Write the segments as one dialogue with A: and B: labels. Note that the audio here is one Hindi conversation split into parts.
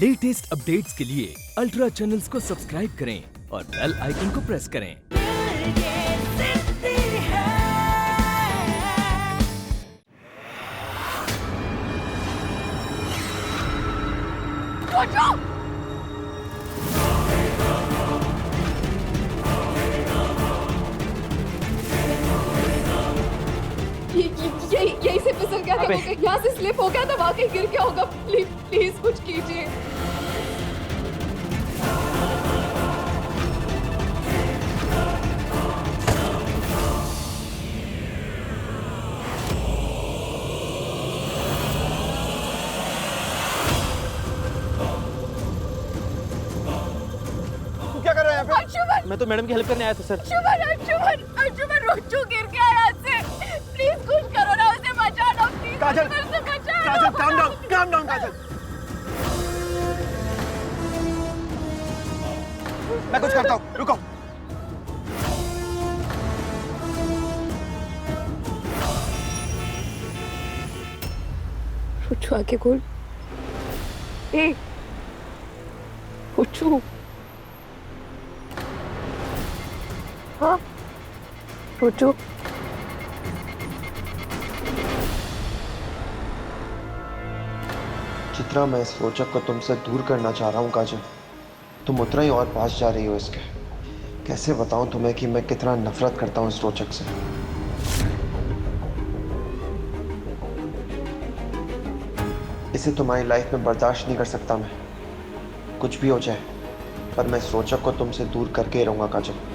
A: लेटेस्ट अपडेट्स के लिए अल्ट्रा चैनल्स को सब्सक्राइब करें और बेल आइकन को प्रेस करें।
B: यही से फिसल गया था, यहाँ से स्लिप हो गया था, वहाँ कहीं गिर गया होगा। प्लीज प्लीज कुछ कीजिए।
C: तू क्या कर रहा है यहाँ पे?
B: अंशुमन!
C: मैं तो मैडम की हेल्प करने आया था सर।
B: अंशुमन रोचू गिर गया यहाँ से। प्लीज कुछ करो ना, उसे बचा लो प्लीज।
C: काजल,
B: उसे बचा लो।
C: काजल काम डाउन काजल। मैं कुछ करता हूँ, रुको।
B: रोचू आके खोल। ए रोचू। हाँ रोचू।
D: जितना मैं इस रोचक को तुमसे दूर करना चाह रहा हूँ काजल, तुम उतना ही और पास जा रही हो इसके। कैसे बताऊँ तुम्हें कि मैं कितना नफरत करता हूँ इस रोचक से। इसे तुम्हारी लाइफ में बर्दाश्त नहीं कर सकता मैं। कुछ भी हो जाए, पर मैं इस रोचक को तुमसे दूर करके ही रहूँगा Kajal.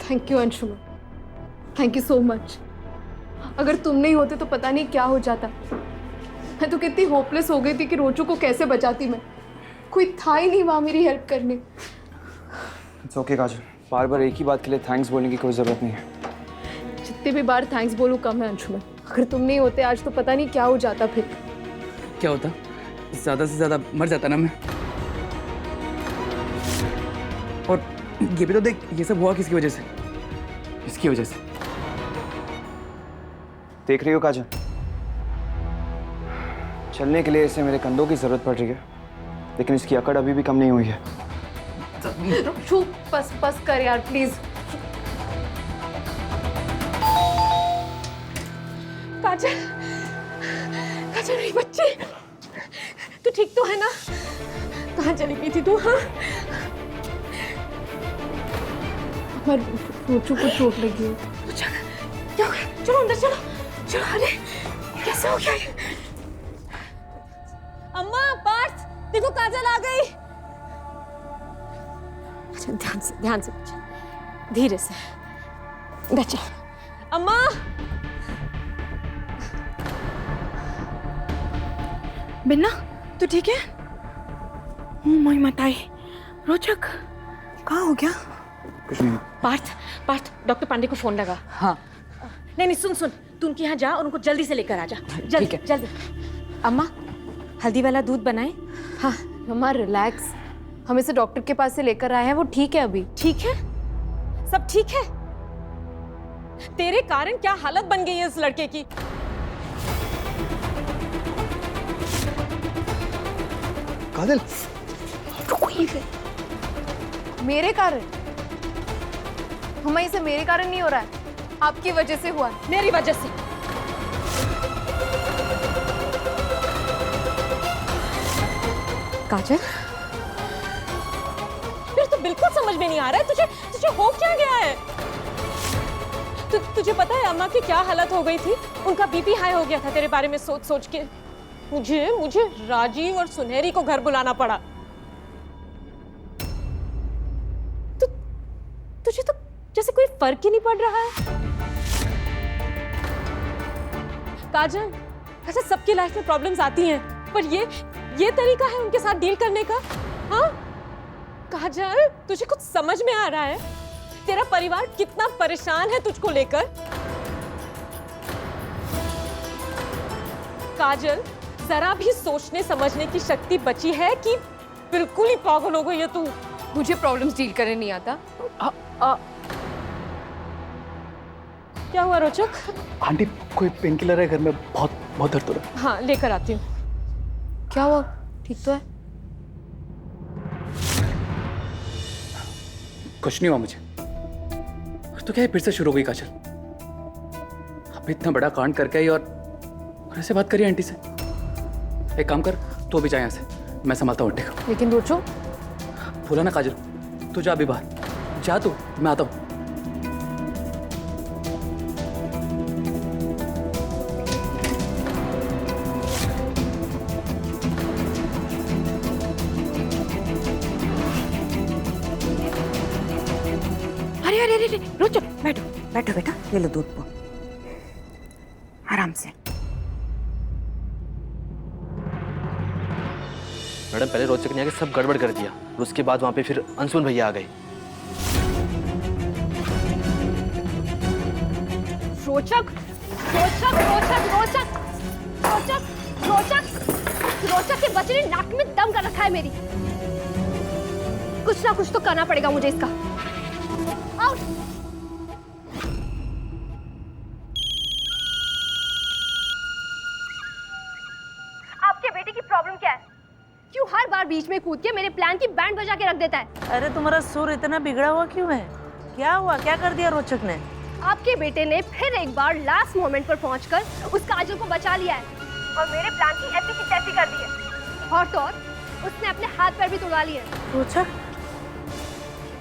B: Thank you Anshuman, thank you so much. अगर तुम नहीं होते तो पता नहीं क्या हो जाता। मैं तो कितनी होपलेस हो गई थी कि रोचू को कैसे बचाती मैं। कोई था ही नहीं वहाँ मेरी हेल्प करने।
E: इट्स ओके काजल, बार बार एक ही बात के लिए थैंक्स बोलने की कोई ज़रूरत नहीं है।
B: जितने भी बार थैंक्स बोलूँ कम है अंशुमन। अगर तुम नहीं होते आज तो पता नहीं क्या हो जाता फिर।
F: क्या होता? ज़्यादा से ज़्यादा मर जाता ना मैं। और ये भी तो देख, ये सब हुआ किसकी वजह से? इसकी वजह से।
E: देख रही हो काजल, चलने के लिए इसे मेरे कंधों की जरूरत पड़ रही है, लेकिन इसकी अकड़ अभी भी कम नहीं हुई है।
B: रोचू बस कर यार प्लीज। काजल, काजल मेरी बच्ची, तू ठीक तो है ना? कहाँ चली गई थी तू? हाँ रोचू को चोट लगी है। क्या हो गया? चलो अंदर चलो चलो। अरे कैसे हो गया ये?
G: अम्मा पार्थ, देखो काजल आ गई।
B: अच्छा ध्यान से बच्चा, धीरे से बच्चा।
G: अम्मा
B: बिन्ना तू ठीक है? मोई मताई रोचक कहाँ हो गया?
E: कुछ नहीं।
G: पार्थ डॉक्टर पांडे को फोन लगा।
F: हाँ
G: नहीं सुन, तू उनके यहाँ जा और उनको जल्दी से लेकर आ जा। जल्दी। अम्मा हल्दी वाला दूध बनाए।
B: हाँ मम्मा रिलैक्स, हम इसे डॉक्टर के पास से लेकर आए हैं, वो ठीक है अभी।
G: ठीक है? सब ठीक है? तेरे कारण क्या हालत बन गई है इस लड़के की।
C: काजल,
B: मेरे कारण? मम्मा इसे मेरे कारण नहीं हो रहा है, आपकी वजह से हुआ है।
G: मेरी वजह से? काजल, फिर तो बिल्कुल समझ में नहीं आ रहा है तुझे हो क्या गया है? तुझे पता है अम्मा की क्या हालत हो गई थी? उनका बीपी हाई हो गया था तेरे बारे में सोच के। मुझे राजीव और सुनहरी को घर बुलाना पड़ा। तुझे तो जैसे कोई फर्क ही नहीं पड़ रहा है। काजल, अच्छा सबकी लाइफ में प्रॉब्लम्स आती हैं, पर ये तरीका है उनके साथ डील करने का? हाँ काजल, तुझे कुछ समझ में आ रहा है? तेरा परिवार कितना परेशान है तुझको लेकर। काजल, जरा भी सोचने समझने की शक्ति बची है कि बिल्कुल ही पागल हो गई है तू?
B: मुझे प्रॉब्लम्स डील करने नहीं आता।
G: क्या हुआ रोचक?
F: आंटी कोई पेन किलर है घर में, बहुत बहुत दर्द हो रहा है।
G: हाँ, लेकर आती हूँ।
B: क्या हुआ? ठीक तो है?
F: कुछ नहीं हुआ मुझे। तो क्या है, फिर से शुरू हो गई काजल। अब इतना बड़ा कांड करके आई और ऐसे बात करी आंटी से। एक काम कर, तू अभी जा यहाँ से, मैं संभालता हूँ आंटी को।
B: लेकिन रोचो,
F: बोला ना काजल, तू जा अभी बाहर जा, तू, मैं आता हूँ।
H: अरे अरे अरे रोचो, बैठो बैठो बेटा, ये लो दूध पो, आराम से।
C: मैडम पहले रोचक ने आके सब गड़बड़ कर दिया, और उसके बाद वहाँ पे फिर अंशुमन भैया आ गए।
G: रोचक, रोचक, रोचक, रोचक, रोचक, रोचक, रोचक के बच्चे ने नाक में दम कर रखा है मेरी। कुछ ना कुछ तो करना पड़ेगा मुझे इसका। आउट। आपके बेटे की प्रॉब्लम क्या है? क्यों हर बार बीच में कूद के मेरे प्लान की बैंड बजा के रख देता है?
I: अरे तुम्हारा सुर इतना बिगड़ा हुआ क्यों है? क्या हुआ, क्या कर दिया रोचक ने?
G: आपके बेटे ने फिर एक बार लास्ट मोमेंट पर पहुंचकर उस काजल को बचा लिया है और मेरे प्लान की ऐसी की तैसी कर दी है। और तो और उसने अपने हाथ पैर भी तोड़ा लिए।
I: रोचक,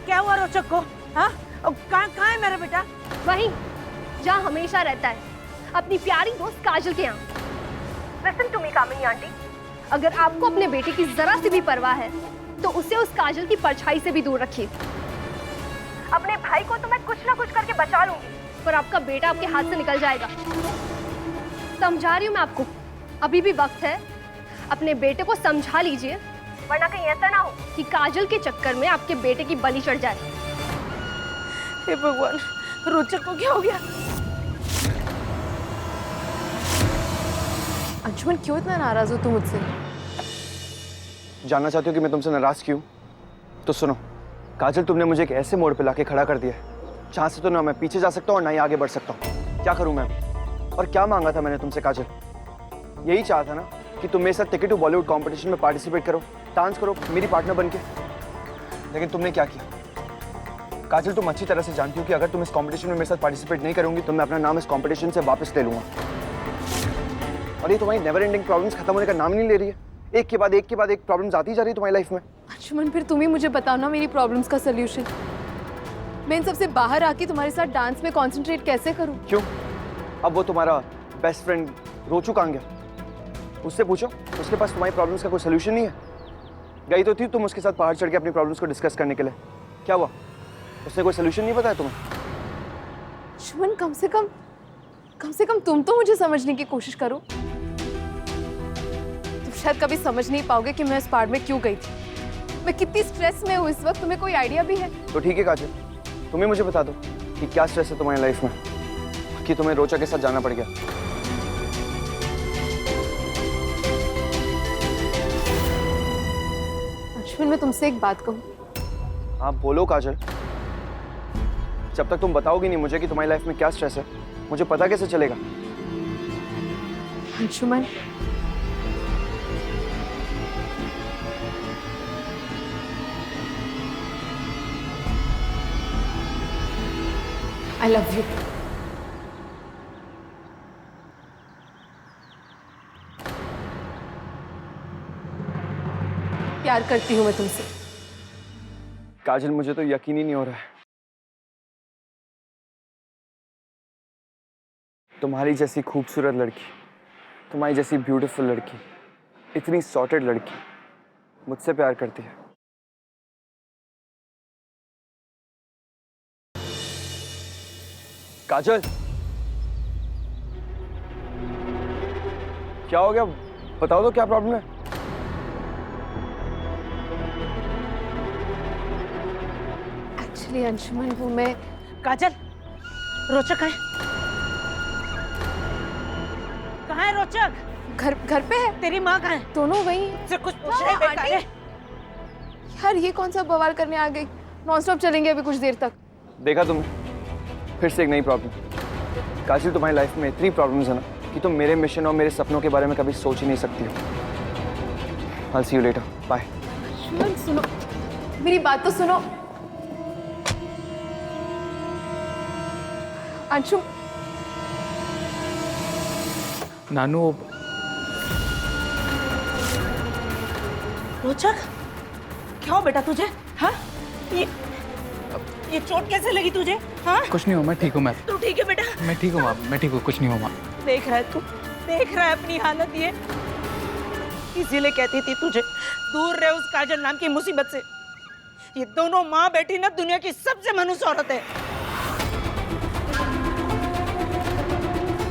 I: क्या हुआ रोचक को? हाँ, कहाँ है मेरा बेटा?
G: वहीं जहाँ हमेशा रहता है, अपनी प्यारी दोस्त काजल के यहाँ। Listen to me Kamini aunty, अगर आपको अपने बेटे की जरा सी भी परवाह है तो उसे उस काजल की परछाई से भी दूर रखिए। अपने भाई को तो मैं कुछ ना कुछ करके बचा लूंगी, पर आपका बेटा आपके हाथ से निकल जाएगा। समझा रही हूँ मैं आपको, अभी भी वक्त है, अपने बेटे को समझा लीजिए, वरना कहीं ऐसा ना हो कि काजल के चक्कर में आपके बेटे की बलि चढ़ जाए।
I: हे भगवान, रोचक को क्या हो गया?
B: अंशुमन क्यों इतना नाराज हो तुम मुझसे?
E: जानना चाहते हो कि मैं तुमसे नाराज क्यों? तो सुनो काजल, तुमने मुझे एक ऐसे मोड़ पे लाके खड़ा कर दिया है जहाँ से तो ना मैं पीछे जा सकता हूँ और ना ही आगे बढ़ सकता हूँ। क्या करूँ मैं? और क्या मांगा था मैंने तुमसे काजल? यही चाहा था ना कि तुम मेरे साथ टिकट टू बॉलीवुड कॉम्पिटिशन में पार्टिसिपेट करो, डांस करो मेरी पार्टनर बन के। लेकिन तुमने क्या किया? काजल, तुम अच्छी तरह से जानती हो कि अगर तुम इस कॉम्पिटिशन में मेरे साथ पार्टिसिपेट नहीं करूंगी तो मैं अपना नाम इस कॉम्पिटिशन से वापस ले लूंगा। और ये तुम्हारी नेवर एंडिंग प्रॉब्लम्स खत्म होने का नाम नहीं ले रही है। एक के बाद एक प्रॉब्लम्स आती जा रही है तुम्हारी लाइफ में।
B: अंशुमन, फिर तुम ही मुझे बताओ ना मेरी प्रॉब्लम्स का सलूशन। मैं इन सबसे बाहर आके तुम्हारे साथ डांस में कंसंट्रेट कैसे करूं?
E: क्यों? अब वो तुम्हारा बेस्ट फ्रेंड रोचू कहाँ गया? उससे पूछो, उसके पास तुम्हारी प्रॉब्लम्स का कोई सलूशन नहीं है। गई तो थी तुम उसके साथ पहाड़ चढ़ के अपनी प्रॉब्लम्स को डिस्कस करने के लिए, क्या हुआ? उसने कोई सलूशन नहीं बताया तुम्हें?
B: अंशुमन, कम से कम तुम तो मुझे समझने की कोशिश करो। तुम शायद कभी समझ नहीं पाओगे कि मैं इस पहाड़ में क्यों गई थी, मैं कितनी स्ट्रेस में हूँ इस वक्त। तुम्हें कोई आइडिया भी है?
E: तो ठीक है काजल, तुम्हें मुझे बता दो कि क्या स्ट्रेस है तुम्हारी लाइफ में कि तुम्हें रोचा के साथ जाना पड़ गया।
B: अंशुमन, मैं तुमसे एक बात कहूँ?
E: हाँ बोलो काजल। जब तक तुम बताओगी नहीं मुझे कि तुम्हारी लाइफ में क्या स्ट्रेस है, मुझे पता कैसे चलेगा?
B: Anshuman, I love you. प्यार करती हूँ मैं तुमसे।
E: काजल, मुझे तो यकीन ही नहीं हो रहा है। तुम्हारी जैसी खूबसूरत लड़की, तुम्हारी जैसी ब्यूटीफुल लड़की, इतनी सॉर्टेड लड़की मुझसे प्यार करती है। काजल, क्या हो गया? बताओ तो क्या प्रॉब्लम है?
B: एक्चुअली अंशुमन वो मैं
I: काजल, रोचक है कहाँ है? रोचक
B: घर पे है।
I: तेरी माँ कहाँ है?
B: दोनों वही।
I: से कुछ पूछ रहे बेटा है?
B: यार ये कौन सा बवाल करने आ गई? नॉन स्टॉप चलेंगे अभी कुछ देर तक।
E: देखा तुमने, फिर से एक नई प्रॉब्लम। काजल, तुम्हारी लाइफ में इतनी प्रॉब्लम्स है ना कि तुम मेरे मिशन और मेरे सपनों के बारे में कभी सोच ही नहीं सकती हो। I'll see you later. Bye.
B: Anshuman सुनो, मेरी बात तो सुनो। अंशु,
F: नानू,
I: रोचक क्या हो बेटा तुझे? हाँ, ये चोट कैसे लगी तुझे? हाँ,
F: कुछ नहीं हुआ, मैं ठीक हूँ। मैं
I: तू ठीक है बेटा?
F: मैं ठीक हूँ माँ, मैं ठीक हूँ, कुछ नहीं हुआ माँ।
I: देख रहा है तू, देख रहा है अपनी हालत ये। इसीलिए कहती थी तुझे दूर रहे उस काजल नाम की मुसीबत से। ये दोनों माँ बेटी ना दुनिया की सबसे मनुष्य औरत है।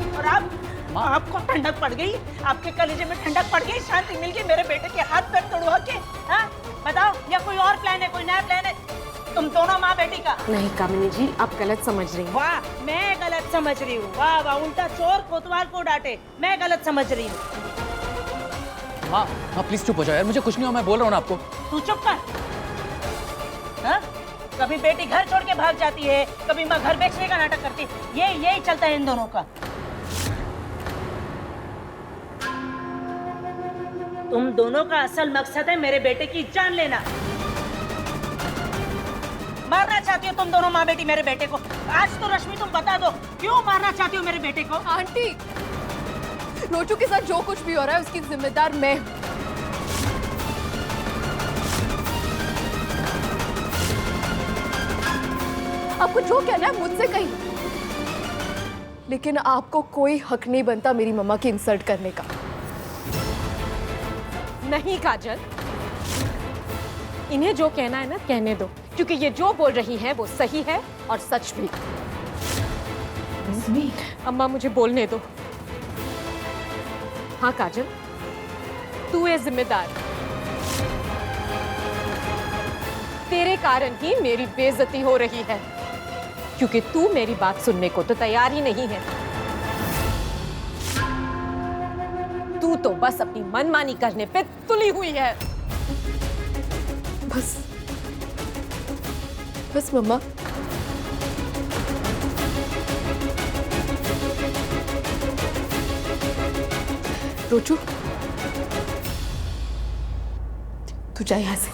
I: और आपको ठंडक पड़ गई, आपके कलेजे में ठंडक पड़ गई, शांति मिल गई मेरे बेटे के हाथ पैर तोड़वा के। हाँ बताओ, या कोई और प्लान है, कोई नया प्लान है तुम दोनों माँ बेटी का?
H: नहीं कामिनी जी, आप गलत समझ रही हैं।
I: वाह, मैं गलत समझ रही हूँ। वाह वाह, उल्टा चोर कोतवाल को डांटे, मैं गलत समझ रही हूँ।
F: माँ माँ प्लीज चुप हो जाओ यार, मुझे कुछ नहीं हुआ, मैं बोल रहा हूँ ना आपको।
I: तू चुप कर। हाँ? कभी बेटी घर छोड़ के भाग जाती है, कभी माँ घर बेचने का नाटक करती है। यही चलता है इन दोनों का। तुम दोनों का असल मकसद है मेरे बेटे की जान लेना। मारना चाहती हो तुम दोनों माँ बेटी मेरे बेटे को। आज तो रश्मि तुम बता दो, क्यों मारना चाहती हो मेरे बेटे को?
B: आंटी, रोचू के साथ जो कुछ भी हो रहा है उसकी जिम्मेदार मैं हूं। आपको जो कहना है मुझसे कही, लेकिन आपको कोई हक नहीं बनता मेरी मम्मा की इंसल्ट करने का।
H: नहीं काजल, इन्हें जो कहना है ना कहने दो, क्योंकि ये जो बोल रही हैं वो सही है और सच भी। अम्मा मुझे बोलने दो। हाँ काजल, तू है जिम्मेदार। तेरे कारण ही मेरी बेइज्जती हो रही है, क्योंकि तू मेरी बात सुनने को तो तैयार ही नहीं है। तू तो बस अपनी मनमानी करने पे तुली हुई है।
B: बस मम्मा, रोचू तू जा यहां से।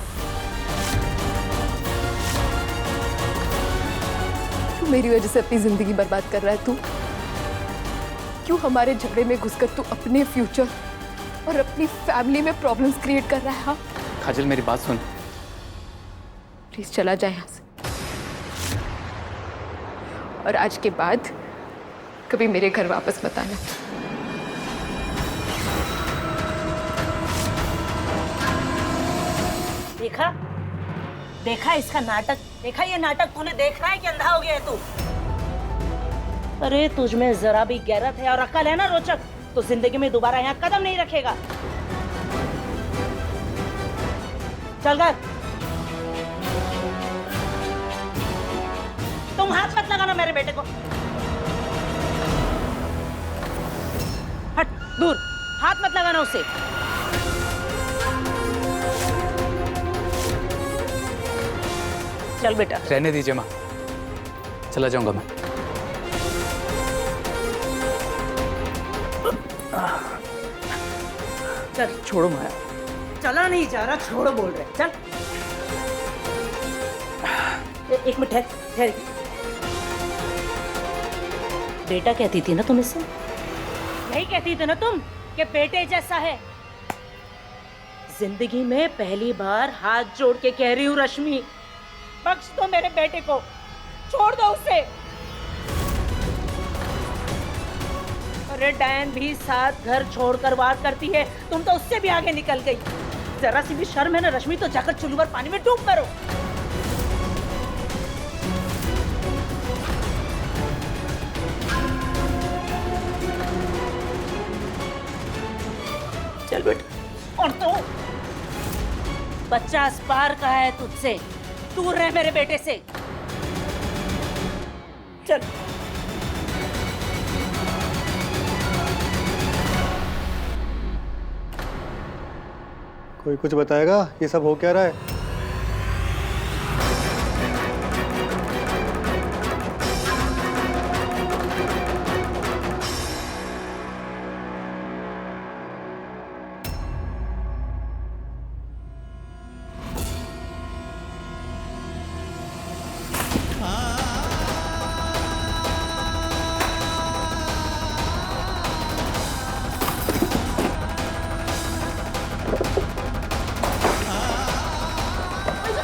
B: क्यों मेरी वजह से अपनी जिंदगी बर्बाद कर रहा है तू? क्यों हमारे झगड़े में घुसकर तू अपने फ्यूचर और अपनी फैमिली में प्रॉब्लम्स क्रिएट कर रहा है? हाँ
F: काजल मेरी बात सुन।
B: प्लीज चला जाए यहां से, और आज के बाद कभी मेरे घर वापस मत आना।
I: देखा देखा इसका नाटक, देखा ये नाटक तूने देख रहा है कि अंधा हो गया है तू? अरे तुझ में जरा भी गैरत है और अक्ल है ना रोचक, तो जिंदगी में दोबारा यहाँ कदम नहीं रखेगा। चल घर। तुम हाथ मत लगाना मेरे बेटे को। हट दूर, हाथ मत लगाना उसे। चल बेटा।
F: रहने दीजिए माँ, चला जाऊंगा मैं।
I: चल
F: छोड़ो माया।
I: चला नहीं जा रहा, छोड़ो बोल रहे। चल एक मिनट ठहर। बेटा कहती थी ना तुम इससे? यही कहती थी ना तुम कि बेटे जैसा है? जिंदगी में पहली बार हाथ जोड़ के कह रही हूँ रश्मि, बख्श दो मेरे बेटे को, छोड़ दो उसे। अरे डैन भी साथ घर छोड़कर वार करती है, तुम तो उससे भी आगे निकल गई। जरा सी भी शर्म है ना रश्मि, तो जाकर चुल्लू भर पानी में डूब मरो। चल बेटा। और तो 50 बार कहा है तुझसे, दूर रह मेरे बेटे से। चल।
J: कोई कुछ बताएगा ये सब हो क्या रहा है?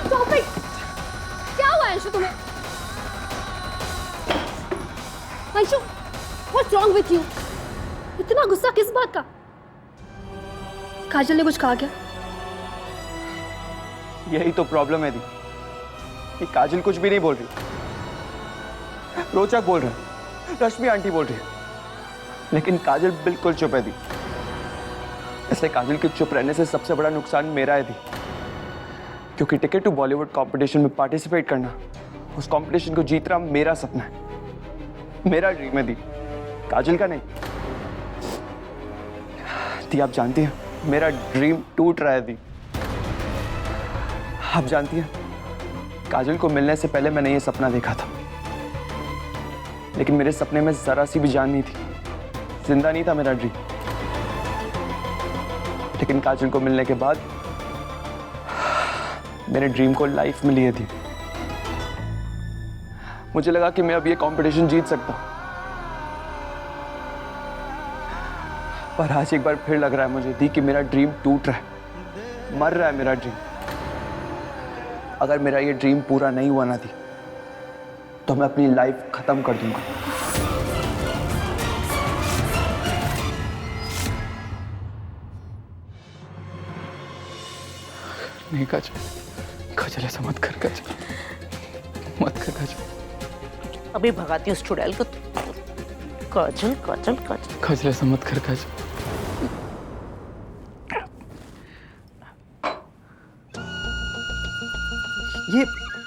B: Stop it! क्या हुआ अंशु तुम्हें? Anshu, what's wrong with you? इतना गुस्सा किस बात का? काजल ने कुछ कहा क्या?
E: यही तो प्रॉब्लम है दी कि काजल कुछ भी नहीं बोल रही। रोचक बोल रहा है, रश्मि आंटी बोल रही है, लेकिन काजल बिल्कुल चुप है दी। इसलिए काजल के चुप रहने से सबसे बड़ा नुकसान मेरा है दी, क्योंकि टिकट टू बॉलीवुड कंपटीशन में पार्टिसिपेट करना, उस कंपटीशन को जीतना मेरा सपना है, मेरा ड्रीम है दी, काजल का नहीं। दी आप जानती हैं मेरा ड्रीम टूट रहा है दी। आप जानती हैं काजल को मिलने से पहले मैंने ये सपना देखा था, लेकिन मेरे सपने में जरा सी भी जान नहीं थी, जिंदा नहीं था मेरा ड्रीम। लेकिन काजल को मिलने के बाद मेरे ड्रीम को लाइफ मिली है थी। मुझे लगा कि मैं अब ये कंपटीशन जीत सकता हूं, पर आज एक बार फिर लग रहा है मुझे दी कि मेरा ड्रीम टूट रहा है, मर रहा है मेरा ड्रीम। अगर मेरा ये ड्रीम पूरा नहीं हुआ ना दी, तो मैं अपनी लाइफ खत्म कर दूंगा।
F: नहीं काजल, काजल ऐसा मत कर काजल, मत कर काजल।
I: अभी भगाती हूँ उस चुड़ैल को। काजल काजल काजल
F: काजल ऐसा मत कर काजल।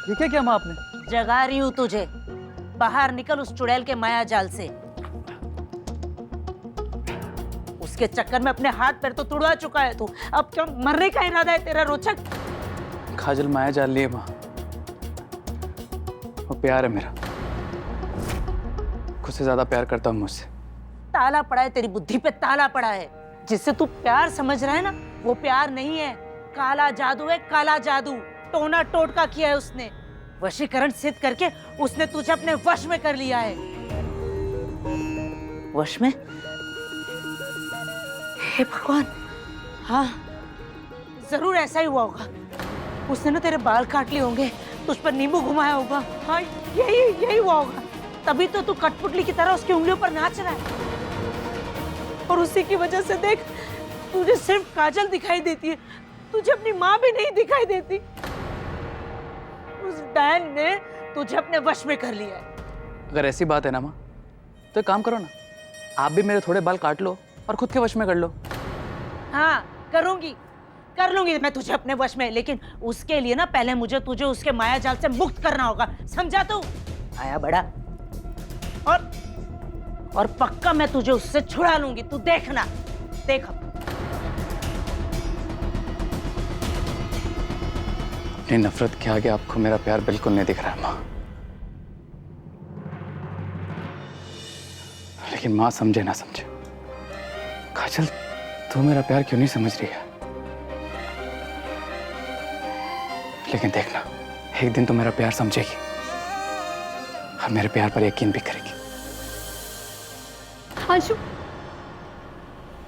F: ये क्या किया माँ आपने?
I: जगा रही हूँ तुझे, बाहर निकल उस चुड़ैल के माया जाल से। उसके चक्कर में अपने हाथ पैर तो तुड़वा चुका है तू, अब क्या मरने का इरादा है तेरा रोचक?
F: काजल माया जाल लिए माँ, वो प्यार है मेरा, खुद से ज्यादा प्यार करता हूँ मुझसे।
I: ताला पड़ा है तेरी बुद्धि पे, ताला पड़ा है। जिससे तू प्यार समझ रहा है ना, वो प्यार नहीं है, काला जादू है, काला जादू। टोना टोटका किया है उसने, वशीकरण सिद्ध करके उसने तुझे अपने वश में कर लिया है। वश में? हे भगवान, हाँ जरूर ऐसा ही हुआ होगा। उसने ना तेरे बाल काट लिए होंगे, तुझ पर नींबू घुमाया होगा। हाँ यही हुआ होगा, तभी तो तू कठपुतली की तरह उसकी उंगलियों पर नाच रहा है। और उसी की वजह से देख, तुझे सिर्फ काजल दिखाई देती है, तुझे अपनी माँ भी नहीं दिखाई देती। उस डैन ने तुझे अपने वश में कर लिया है।
F: अगर ऐसी बात है ना माँ, तो एक काम करो ना, आप भी मेरे थोड़े बाल काट लो और खुद के वश में कर लो।
I: हाँ कर लूंगी मैं तुझे अपने वश में, लेकिन उसके लिए ना पहले मुझे तुझे उसके माया जाल से मुक्त करना होगा, समझा तू? आया बड़ा। और पक्का मैं तुझे उससे छुड़ा लूंगी, तू देखना, देख।
F: अपनी नफरत के आगे आपको मेरा प्यार बिल्कुल नहीं दिख रहा है माँ। लेकिन माँ समझे ना समझे, काजल तू मेरा प्यार क्यों नहीं समझ रही है? लेकिन देखना, एक दिन तो मेरा प्यार समझेगी और मेरे प्यार पर यकीन भी करेगी।
B: अंशु,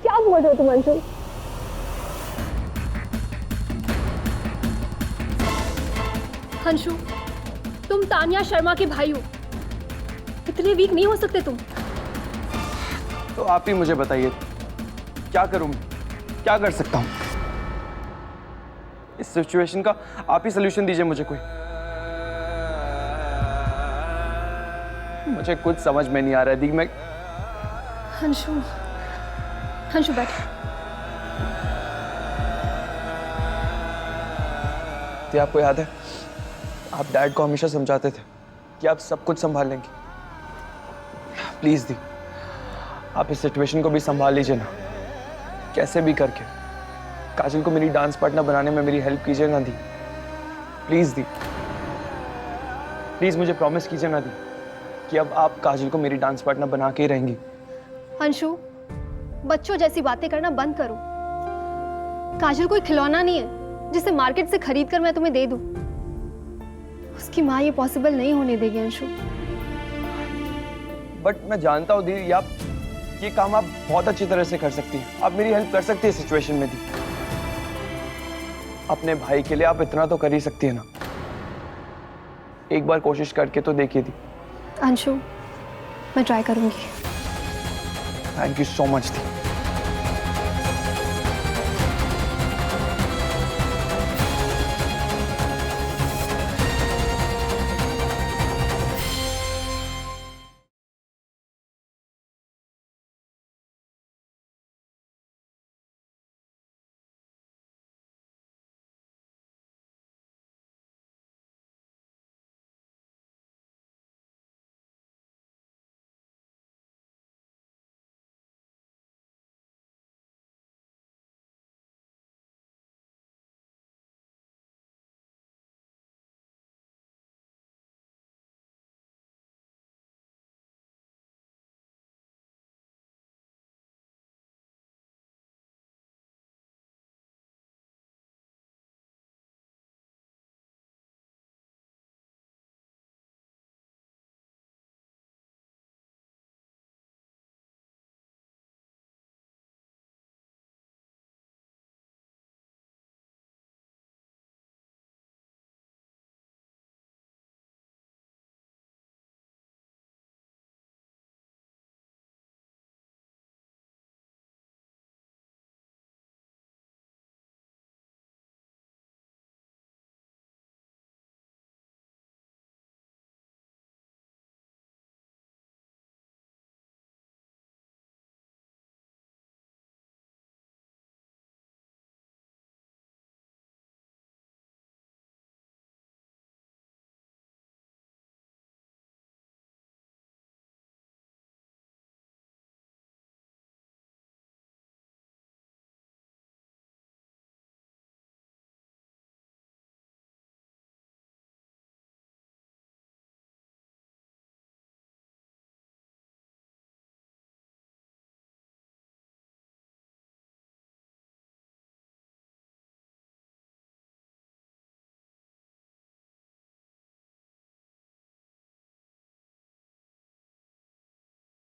B: क्या बोल रहे हो तुम अंशु? अंशु, तुम तानिया शर्मा के भाई हो, इतने वीक नहीं हो सकते तुम।
E: तो आप ही मुझे बताइए, क्या करूं मैं? क्या कर सकता हूं इस सिचुएशन का? आप ही सोल्यूशन दीजिए मुझे कोई। मुझे कुछ समझ में नहीं आ रहा है दी। मैं
B: अंशु बैठ।
E: आपको याद है आप डैड को हमेशा समझाते थे कि आप सब कुछ संभाल लेंगे, प्लीज दी, आप इस सिचुएशन को भी संभाल लीजिए ना, कैसे भी करके काजल को मेरी डांस पार्टनर बनाने में मेरी हेल्प कीजिए ना दी, प्लीज दी, प्लीज मुझे प्रॉमिस कीजिए ना दी कि अब आप काजल को मेरी डांस पार्टनर बना के ही रहेंगी।
G: अंशु, बच्चों जैसी बातें करना बंद करो। काजल कोई खिलौना नहीं है जिसे मार्केट से खरीद कर मैं तुम्हें दे दूं। उसकी माँ ये पॉसिबल नहीं होने देगी अंशु।
E: बट मैं जानता हूँ दीदी, आप ये काम आप बहुत अच्छी तरह से कर सकती हैं, आप मेरी हेल्प कर सकती है सिचुएशन में दी। अपने भाई के लिए आप इतना तो कर ही सकती है ना, एक बार कोशिश करके तो देखिए दी।
G: अंशु, मैं ट्राई करूंगी।
E: Thank you so much the.